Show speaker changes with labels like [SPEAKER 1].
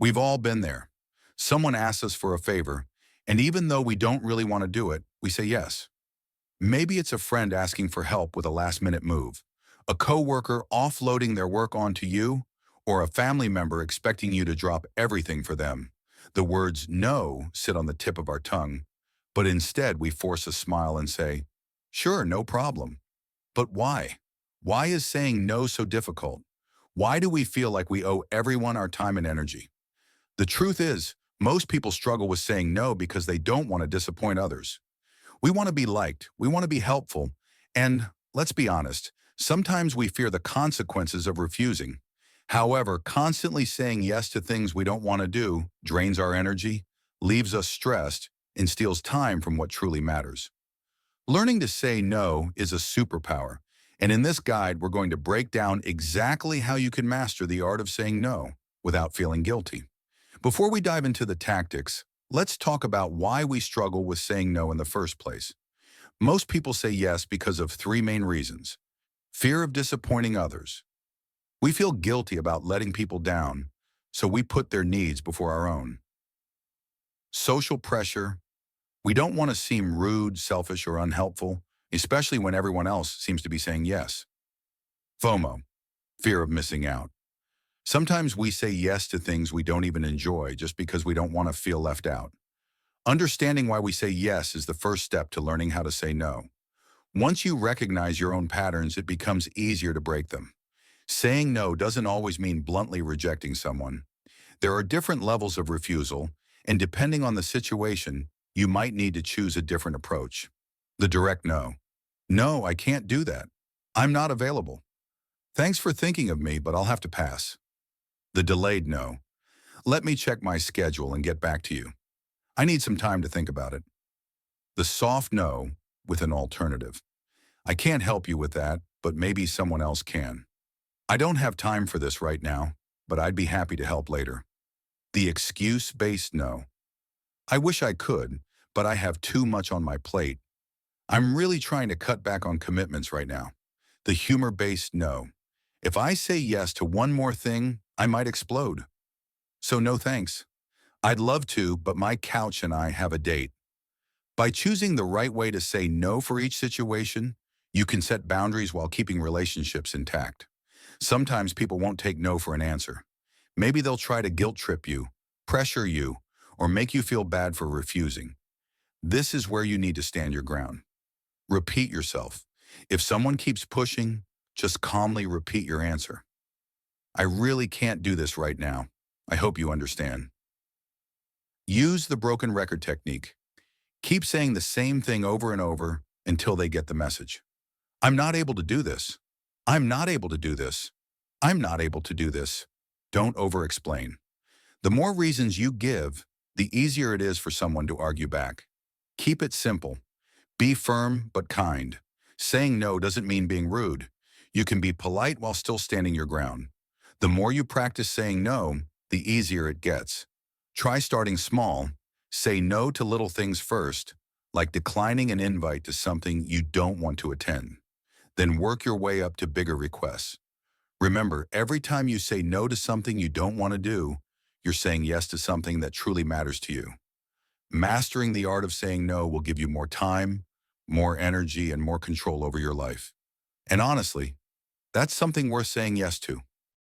[SPEAKER 1] We've all been there. Someone asks us for a favor, and even though we don't really want to do it, we say yes. Maybe it's a friend asking for help with a last-minute move, a coworker offloading their work onto you, or a family member expecting you to drop everything for them. The words no sit on the tip of our tongue, but instead we force a smile and say, sure, no problem. But why? Why is saying no so difficult? Why do we feel like we owe everyone our time and energy? The truth is, most people struggle with saying no because they don't want to disappoint others. We want to be liked, we want to be helpful, and let's be honest, sometimes we fear the consequences of refusing. However, constantly saying yes to things we don't want to do drains our energy, leaves us stressed, and steals time from what truly matters. Learning to say no is a superpower, and in this guide, we're going to break down exactly how you can master the art of saying no without feeling guilty. Before we dive into the tactics, let's talk about why we struggle with saying no in the first place. Most people say yes because of three main reasons. Fear of disappointing others. We feel guilty about letting people down, so we put their needs before our own. Social pressure. We don't want to seem rude, selfish, or unhelpful, especially when everyone else seems to be saying yes. FOMO. Fear of missing out. Sometimes we say yes to things we don't even enjoy just because we don't want to feel left out. Understanding why we say yes is the first step to learning how to say no. Once you recognize your own patterns, it becomes easier to break them. Saying no doesn't always mean bluntly rejecting someone. There are different levels of refusal, and depending on the situation, you might need to choose a different approach. The direct no. No, I can't do that. I'm not available. Thanks for thinking of me, but I'll have to pass. The delayed no. Let me check my schedule and get back to you. I need some time to think about it. The soft no with an alternative. I can't help you with that, but maybe someone else can. I don't have time for this right now, but I'd be happy to help later. The excuse-based no. I wish I could, but I have too much on my plate. I'm really trying to cut back on commitments right now. The humor-based no. If I say yes to one more thing, I might explode. So no thanks. I'd love to, but my couch and I have a date. By choosing the right way to say no for each situation, you can set boundaries while keeping relationships intact. Sometimes people won't take no for an answer. Maybe they'll try to guilt trip you, pressure you, or make you feel bad for refusing. This is where you need to stand your ground. Repeat yourself. If someone keeps pushing, just calmly repeat your answer. I really can't do this right now. I hope you understand. Use the broken record technique. Keep saying the same thing over and over until they get the message. I'm not able to do this. I'm not able to do this. I'm not able to do this. Don't over-explain. The more reasons you give, the easier it is for someone to argue back. Keep it simple. Be firm but kind. Saying no doesn't mean being rude. You can be polite while still standing your ground. The more you practice saying no, the easier it gets. Try starting small. Say no to little things first, like declining an invite to something you don't want to attend. Then work your way up to bigger requests. Remember, every time you say no to something you don't want to do, you're saying yes to something that truly matters to you. Mastering the art of saying no will give you more time, more energy, and more control over your life. And honestly, that's something worth saying yes to.